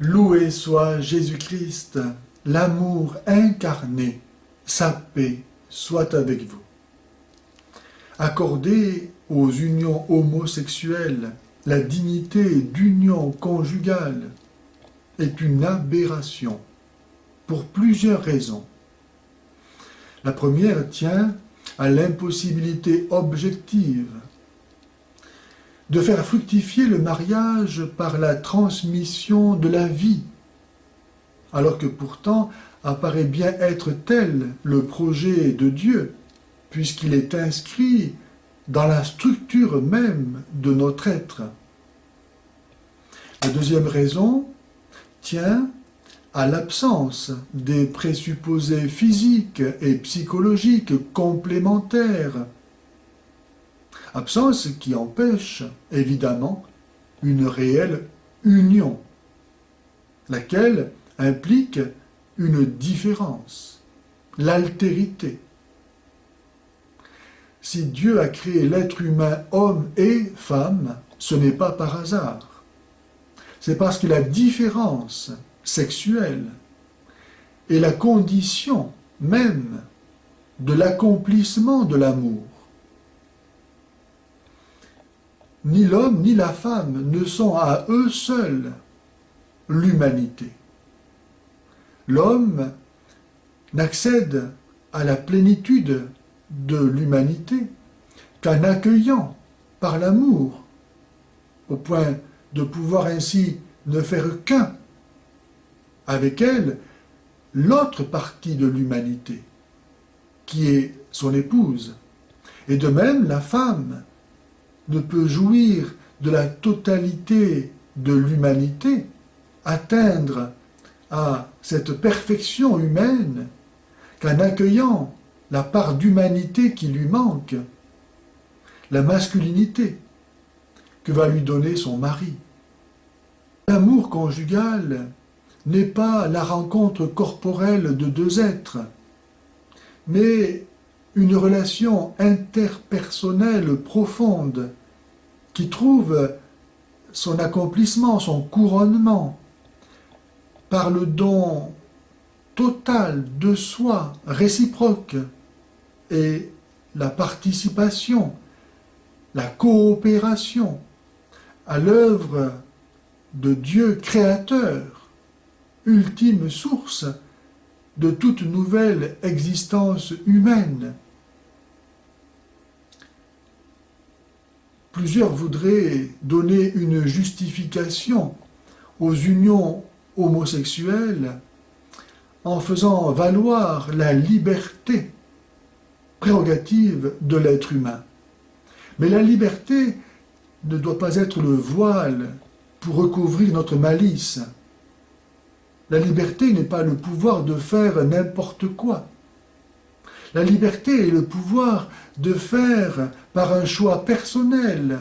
Loué soit Jésus-Christ, l'amour incarné, sa paix soit avec vous. Accorder aux unions homosexuelles la dignité d'union conjugale est une aberration pour plusieurs raisons. La première tient à l'impossibilité objective de faire fructifier le mariage par la transmission de la vie, alors que pourtant apparaît bien être tel le projet de Dieu, puisqu'il est inscrit dans la structure même de notre être. La deuxième raison tient à l'absence des présupposés physiques et psychologiques complémentaires. Absence qui empêche, évidemment, une réelle union, laquelle implique une différence, l'altérité. Si Dieu a créé l'être humain homme et femme, ce n'est pas par hasard. C'est parce que la différence sexuelle est la condition même de l'accomplissement de l'amour. Ni l'homme ni la femme ne sont à eux seuls l'humanité. L'homme n'accède à la plénitude de l'humanité qu'en accueillant par l'amour, au point de pouvoir ainsi ne faire qu'un avec elle l'autre partie de l'humanité, qui est son épouse. Et de même, la femme ne peut jouir de la totalité de l'humanité, atteindre à cette perfection humaine qu'en accueillant la part d'humanité qui lui manque, la masculinité que va lui donner son mari. L'amour conjugal n'est pas la rencontre corporelle de deux êtres, mais une relation interpersonnelle profonde qui trouve son accomplissement, son couronnement par le don total de soi, réciproque, et la participation, la coopération à l'œuvre de Dieu créateur, ultime source de toute nouvelle existence humaine. Plusieurs voudraient donner une justification aux unions homosexuelles en faisant valoir la liberté, prérogative de l'être humain. Mais la liberté ne doit pas être le voile pour recouvrir notre malice. La liberté n'est pas le pouvoir de faire n'importe quoi. La liberté est le pouvoir de faire par un choix personnel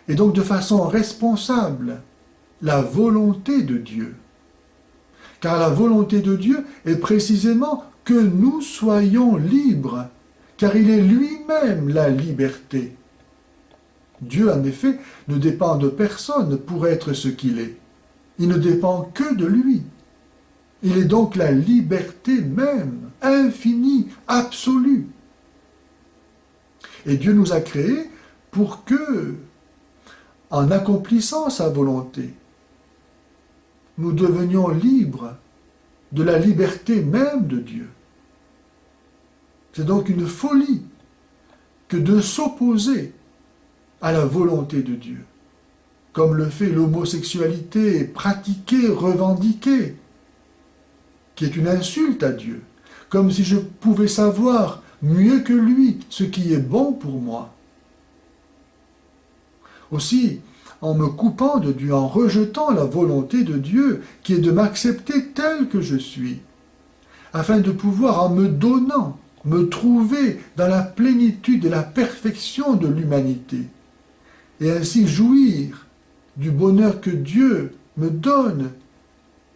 et donc de façon responsable la volonté de Dieu. Car la volonté de Dieu est précisément que nous soyons libres, car il est lui-même la liberté. Dieu, en effet, ne dépend de personne pour être ce qu'il est. Il ne dépend que de lui. Il est donc la liberté même, infinie, absolue. Et Dieu nous a créés pour que, en accomplissant sa volonté, nous devenions libres de la liberté même de Dieu. C'est donc une folie que de s'opposer à la volonté de Dieu, comme le fait l'homosexualité pratiquée, revendiquée, qui est une insulte à Dieu, comme si je pouvais savoir mieux que lui ce qui est bon pour moi. Aussi, en me coupant de Dieu, en rejetant la volonté de Dieu, qui est de m'accepter tel que je suis, afin de pouvoir, en me donnant, me trouver dans la plénitude et la perfection de l'humanité, et ainsi jouir du bonheur que Dieu me donne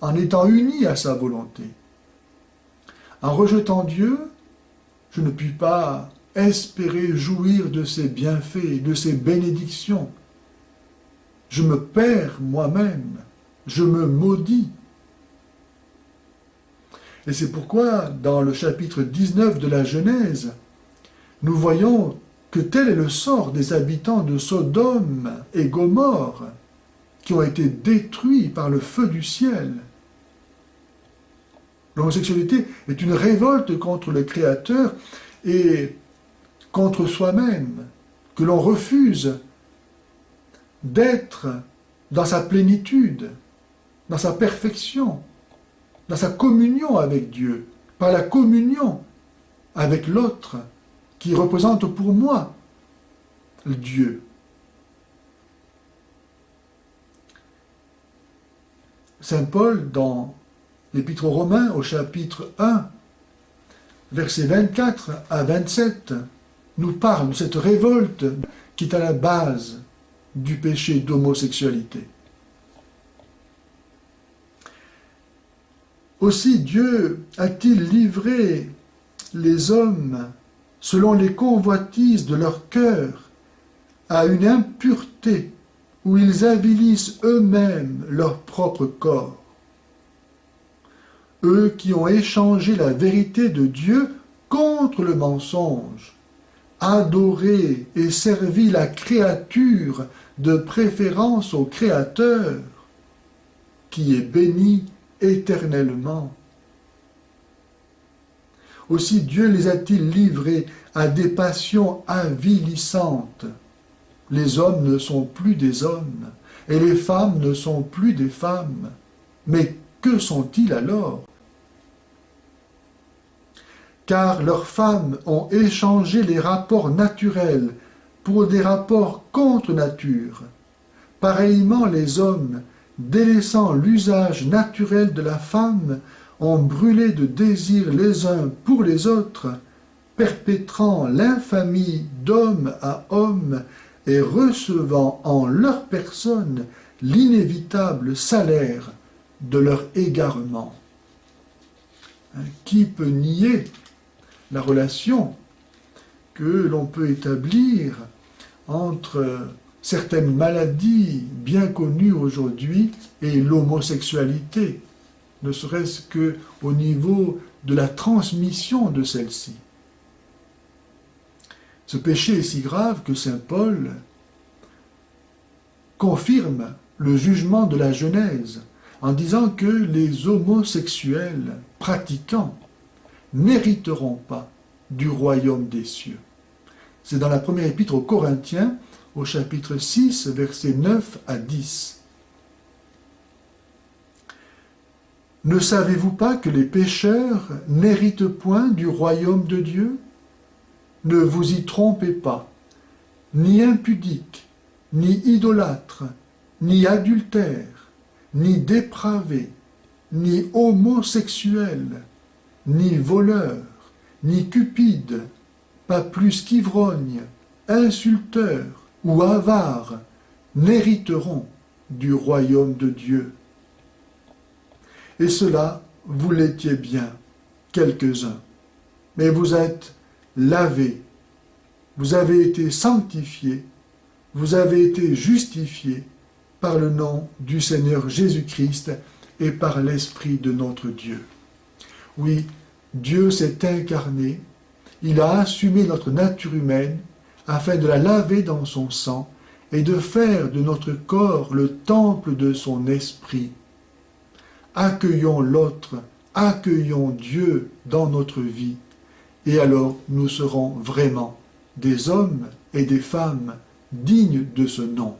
en étant uni à sa volonté. En rejetant Dieu, je ne puis pas espérer jouir de ses bienfaits, de ses bénédictions. Je me perds moi-même je me maudis. Et c'est pourquoi, dans le chapitre 19 de la Genèse, nous voyons que tel est le sort des habitants de Sodome et Gomorrhe, qui ont été détruits par le feu du ciel. L'homosexualité est une révolte contre le Créateur et contre soi-même, que l'on refuse d'être dans sa plénitude, dans sa perfection, dans sa communion avec Dieu, par la communion avec l'autre, qui représente pour moi le Dieu. Saint Paul, dans l'Épître aux Romains, au chapitre 1, versets 24 à 27, nous parle de cette révolte qui est à la base du péché d'homosexualité. Aussi Dieu a-t-il livré les hommes selon les convoitises de leur cœur à une impureté où ils avilissent eux-mêmes leur propre corps. Eux qui ont échangé la vérité de Dieu contre le mensonge, adoré et servi la créature de préférence au Créateur, qui est béni éternellement. Aussi Dieu les a-t-il livrés à des passions avilissantes. Les hommes ne sont plus des hommes, et les femmes ne sont plus des femmes. Mais que sont-ils alors? Car leurs femmes ont échangé les rapports naturels pour des rapports contre nature. Pareillement, les hommes, délaissant l'usage naturel de la femme, ont brûlé de désir les uns pour les autres, perpétrant l'infamie d'homme à homme et recevant en leur personne l'inévitable salaire de leur égarement. Qui peut nier la relation que l'on peut établir entre certaines maladies bien connues aujourd'hui et l'homosexualité, ne serait-ce qu'au niveau de la transmission de celle-ci. Ce péché est si grave que saint Paul confirme le jugement de la Genèse en disant que les homosexuels pratiquants n'hériteront pas du royaume des cieux. C'est dans la première épître aux Corinthiens, au chapitre 6, versets 9 à 10. Ne savez-vous pas que les pécheurs n'héritent point du royaume de Dieu? Ne vous y trompez pas, ni impudiques, ni idolâtres, ni adultères, ni dépravés, ni homosexuels, ni voleurs, ni cupides, pas plus qu'ivrognes, insulteurs ou avares, n'hériteront du royaume de Dieu. Et cela, vous l'étiez bien, quelques-uns, mais vous êtes lavés, vous avez été sanctifiés, vous avez été justifiés par le nom du Seigneur Jésus-Christ et par l'Esprit de notre Dieu. Oui, Dieu s'est incarné, il a assumé notre nature humaine afin de la laver dans son sang et de faire de notre corps le temple de son esprit. Accueillons l'autre, accueillons Dieu dans notre vie, et alors nous serons vraiment des hommes et des femmes dignes de ce nom.